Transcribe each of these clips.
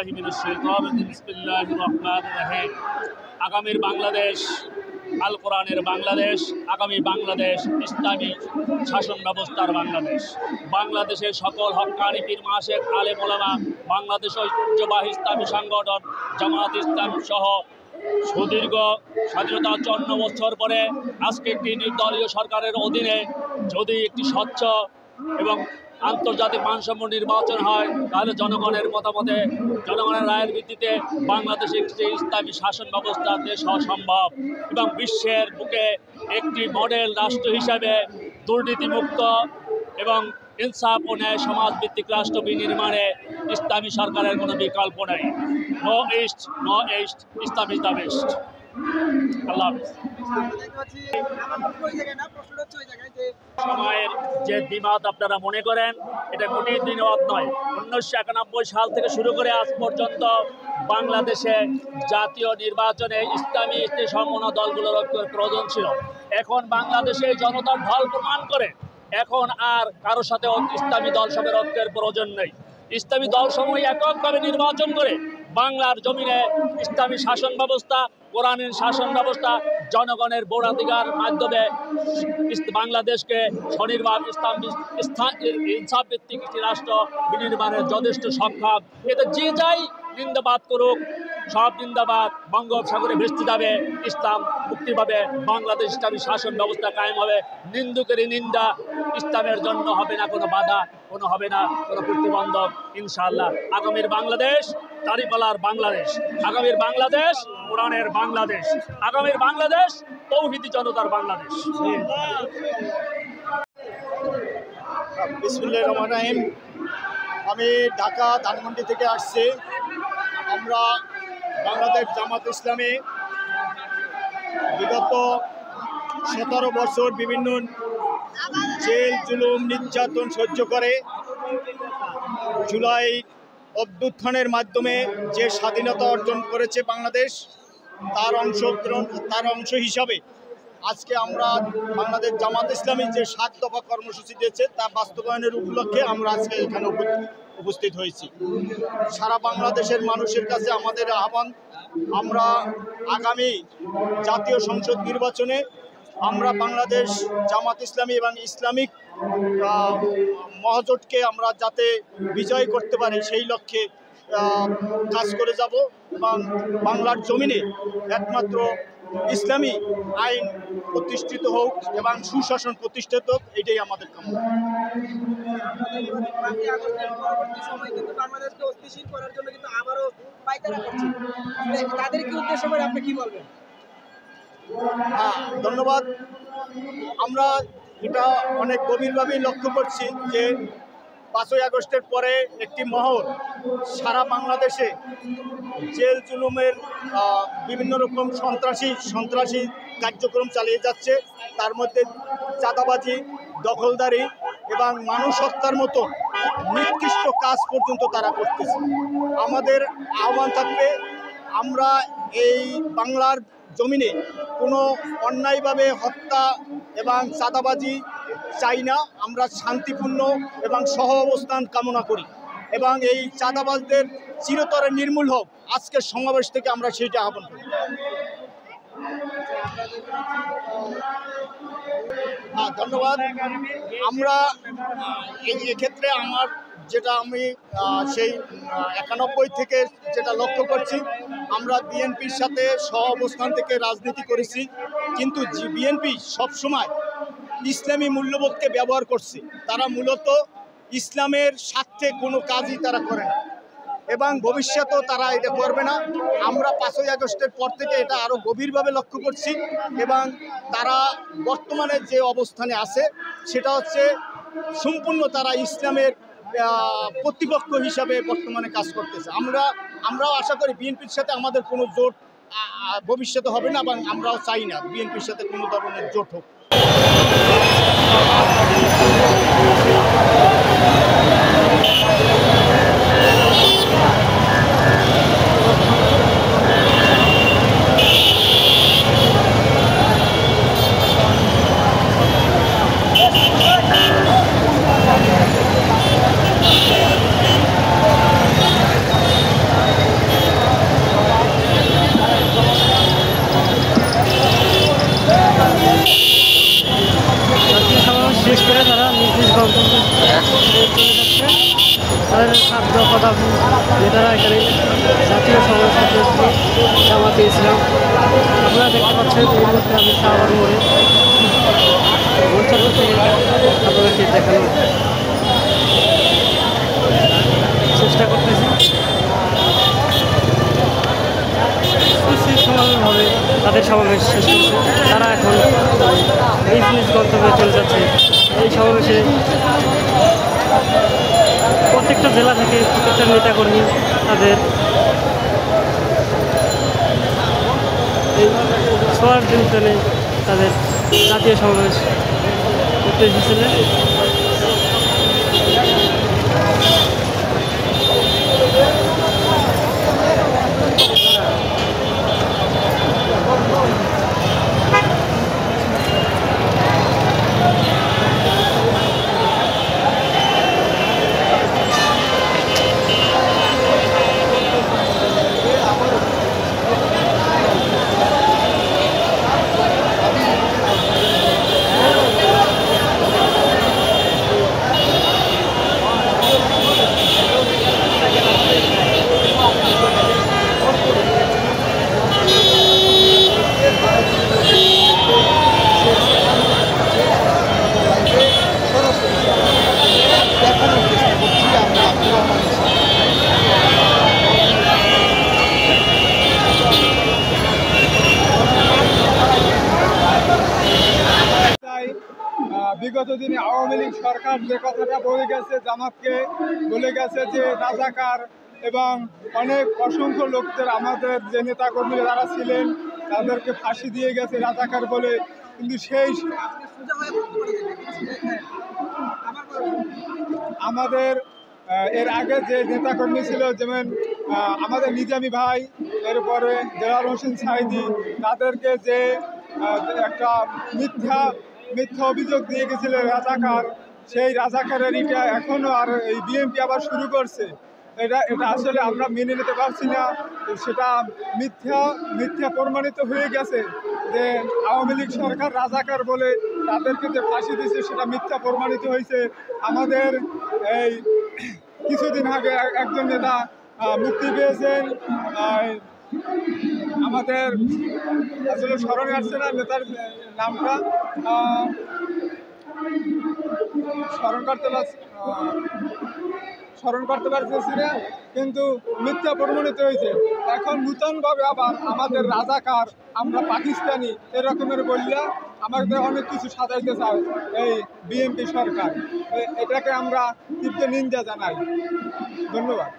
বিল্লাহি মিনাশ শাইতানির রাজিম বিসমিল্লাহির রহমানির রহিম। আগামীর বাংলাদেশ আল কোরআনের বাংলাদেশ, আগামী বাংলাদেশ ইসলামী শাসন ব্যবস্থার বাংলাদেশ। বাংলাদেশের সকল হক্কানি পীর মাশেখ আলেম ওলামা, বাংলাদেশ ঐতিহ্যবাহী ইসলামী সংগঠন জামাত ইসলাম সহ সুদীর্ঘ স্বাধীনতা 54 বছর পরে আজকে একটি নির্দলীয় সরকারের অধীনে যদি একটি স্বচ্ছ এবং আন্তর্জাতিক মানসম্য নির্বাচন হয়, তাহলে জনগণের মতামতে, জনগণের রায়ের ভিত্তিতে বাংলাদেশে একটি ইসলামী শাসন ব্যবস্থা দেশ হওয়া সম্ভব এবং বিশ্বের বুকে একটি মডেল রাষ্ট্র হিসাবে দুর্নীতিমুক্ত এবং ইনসাফ ও ন্যায় সমাজভিত্তিক রাষ্ট্র বিনির্মাণে ইসলামী সরকারের কোনো বিকল্প নেই। No east, no east, Islam is the best. আল্লাহ সময়ের যে দ্বিমত আপনারা মনে করেন, এটা মোটেই দ্বিমত নয়। 1991 সাল থেকে শুরু করে আজ পর্যন্ত বাংলাদেশে জাতীয় নির্বাচনে ইসলামী সমমনা দলগুলোর ঐক্যের প্রয়োজন ছিল। এখন বাংলাদেশে জনতার ঢল প্রমাণ করে এখন আর কারোর সাথে ইসলামী দলসমূহের ঐক্যের প্রয়োজন নেই। ইসলামী দলসমূহ এককভাবে নির্বাচন করে বাংলার জমিনে ইসলামী শাসন ব্যবস্থা, কোরআনের শাসন ব্যবস্থা, জনগণের ভোটাধিকার মাধ্যমে বাংলাদেশকে স্বনির্ভর ইনসাফ ভিত্তিক একটি রাষ্ট্র বিনির্মাণের যথেষ্ট সক্ষম। এতে যে যাই নিন্দাবাদ করুক, সব নিন্দাবাদ বঙ্গোপসাগরে ভেস্তে যাবে, ইসলাম মুক্তি পাবে, বাংলাদেশ ইসলামী শাসন ব্যবস্থা কায়েম হবে। নিন্দুকেরই নিন্দা, ইসলামের জন্য হবে না কোনো বাধা, কোনো হবে না কোনো প্রতিবন্ধক। ইনশাআল্লাহ আগামীর বাংলাদেশ দাঁড়িপাল্লার বাংলাদেশ, আগামীর বাংলাদেশ কোরআনের বাংলাদেশ, আগামীর বাংলাদেশ তৌহিদি জনতার বাংলাদেশ। বিসমিল্লাহির রহমানির রহিম। আমি ঢাকা ধানমন্ডি থেকে আসছি। আমরা বাংলাদেশ জামাত ইসলামী বিগত 17 বছর বিভিন্ন জেল জুলুম নির্যাতন সহ্য করে জুলাই অভ্যুত্থানের মাধ্যমে যে স্বাধীনতা অর্জন করেছে বাংলাদেশ, তার অংশ হিসাবে আজকে আমরা বাংলাদেশ জামাত ইসলামী যে 7 দফা কর্মসূচি দিয়েছে তা বাস্তবায়নের উপলক্ষে আমরা আজকে এখানে উপস্থিত হয়েছি। সারা বাংলাদেশের মানুষের কাছে আমাদের আহ্বান, আমরা আগামী জাতীয় সংসদ নির্বাচনে আমরা বাংলাদেশ জামাত ইসলামী এবং ইসলামিক মহাজোটকে আমরা যাতে বিজয় করতে পারি সেই লক্ষ্যে কাজ করে যাব এবং বাংলার জমিনে একমাত্র ইসলামী আইন প্রতিষ্ঠিত হোক এবং সুশাসন প্রতিষ্ঠিত হোক, এটাই আমাদের কামনা। ধন্যবাদ। আমরা এটা অনেক গভীরভাবেই লক্ষ্য করছি যে 5ই আগস্টের পরে একটি মহল সারা বাংলাদেশে জেল জুলুমের বিভিন্ন রকম সন্ত্রাসী কার্যক্রম চালিয়ে যাচ্ছে। তার মধ্যে চাঁদাবাজি, দখলদারি এবং মানুষ হত্যার মতো নিকৃষ্ট কাজ পর্যন্ত তারা করতেছে। আমাদের আহ্বান থাকবে, আমরা এই বাংলার জমিনে কোনো অন্যায়ভাবে হত্যা এবং চাঁদাবাজি চাই না। আমরা শান্তিপূর্ণ এবং সহ অবস্থান কামনা করি এবং এই চাঁদাবাজদের চিরতরে নির্মূল হোক। আজকের সমাবেশ থেকে আমরা সেইটা আহ্বান করি। ধন্যবাদ। আমরা এক্ষেত্রে আমার যেটা আমি সেই 91 থেকে যেটা লক্ষ্য করছি, আমরা বিএনপির সাথে সহ অবস্থান থেকে রাজনীতি করেছি, কিন্তু বিএনপি সবসময় ইসলামী মূল্যবোধকে ব্যবহার করছে। তারা মূলত ইসলামের স্বার্থে কোনো কাজই তারা করে না এবং ভবিষ্যতেও তারা এটা করবে না। আমরা 5ই আগস্টের পর থেকে এটা আরও গভীরভাবে লক্ষ্য করছি এবং তারা বর্তমানে যে অবস্থানে আছে সেটা হচ্ছে সম্পূর্ণ তারা ইসলামের প্রতিপক্ষ হিসাবে বর্তমানে কাজ করতেছে। আমরাও আশা করি বিএনপির সাথে আমাদের কোনো জোট ভবিষ্যতে হবে না এবং আমরাও চাই না বিএনপির সাথে কোনো ধরনের জোট হোক। চলে যাচ্ছে। তাদের 7 দফা দাবি নেতারা এখানে জাতীয় সমাবেশ করতে জামাতে ইসলাম। আপনারা দেখতে পাচ্ছেন এই মুহূর্তে আমি শাহবাগ মোড়ে গোলচত্বর থেকে আপনাদেরকে দেখানোর চেষ্টা করতেছি। সুশৃঙ্খলভাবে তাদের সমাবেশ শেষ করছে। তারা এখন নিজ নিজ গন্তব্যে চলে যাচ্ছে। এই সমাবেশে প্রত্যেকটা জেলা থেকে প্রত্যেকটা নেতাকর্মী তাদের এই ছোঁয়ার দিনে তাদের জাতীয় সমাবেশ করতে এসেছিলেন। বিগত দিনে আওয়ামী লীগ সরকার যে কথাটা বলে গেছে, জামাতকে বলে গেছে যে রাজাকার, এবং অনেক অসংখ্য লোকদের আমাদের যে নেতাকর্মীরা যারা ছিলেন তাদেরকে ফাঁসি দিয়ে গেছে রাজাকার বলে। কিন্তু সেই আমাদের এর আগে যে নেতাকর্মী ছিল, যেমন আমাদের নিজামী ভাই, এরপরে দেলার হোসেন সাইদি, তাদেরকে যে একটা মিথ্যা অভিযোগ দিয়ে গেছিল রাজাকার, সেই রাজাকারের এটা এখনও আর এই বিএনপি আবার শুরু করছে। এটা আসলে আমরা মেনে নিতে পারছি না। সেটা মিথ্যা প্রমাণিত হয়ে গেছে যে আওয়ামী লীগ সরকার রাজাকার বলে তাদেরকে যে ফাঁসি দিয়েছে সেটা মিথ্যা প্রমাণিত হয়েছে। আমাদের এই কিছুদিন আগে একজন নেতা মুক্তি পেয়েছেন, আমাদের আসলে স্মরণে আসছে না নেতার নামটা, স্মরণ করতে পারতেছি না, কিন্তু মিথ্যা প্রমাণিত হয়েছে। এখন নূতনভাবে আবার আমাদের রাজাকার, আমরা পাকিস্তানি এরকমের বললে আমাদের অনেক কিছু সাজাইতে চায় এই বিএনপি সরকার। এটাকে আমরা তীব্র নিন্দা জানাই। ধন্যবাদ।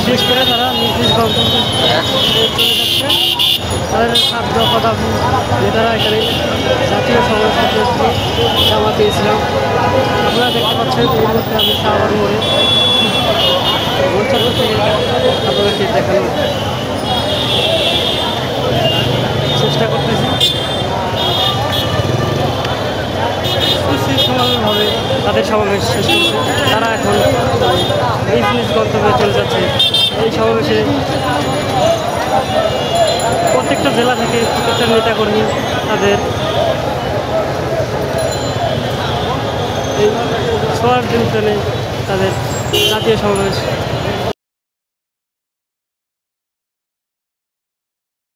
শেষ করে তারা নিজ নিজ গন্তব্যে চলে যাচ্ছে। তাদের 7 দফা দাবি নেতারা এখানে জাতীয় সমাবেশ করতে জামাতে ইসলাম। আপনারা দেখতে পাচ্ছেন এই মুহূর্তে আমি শাহবাগ মোড়ে গোলচত্বর থেকে আপনাদেরকে দেখানোর চেষ্টা করতেছি। তাদের সমাবেশ শেষ করেছে। তারা এখন নিজ নিজ গন্তব্যে চলে যাচ্ছে। এই সমাবেশে প্রত্যেকটা জেলা থেকে প্রত্যেকটা নেতাকর্মী তাদের এই 6 দিন চলে তাদের জাতীয় সমাবেশ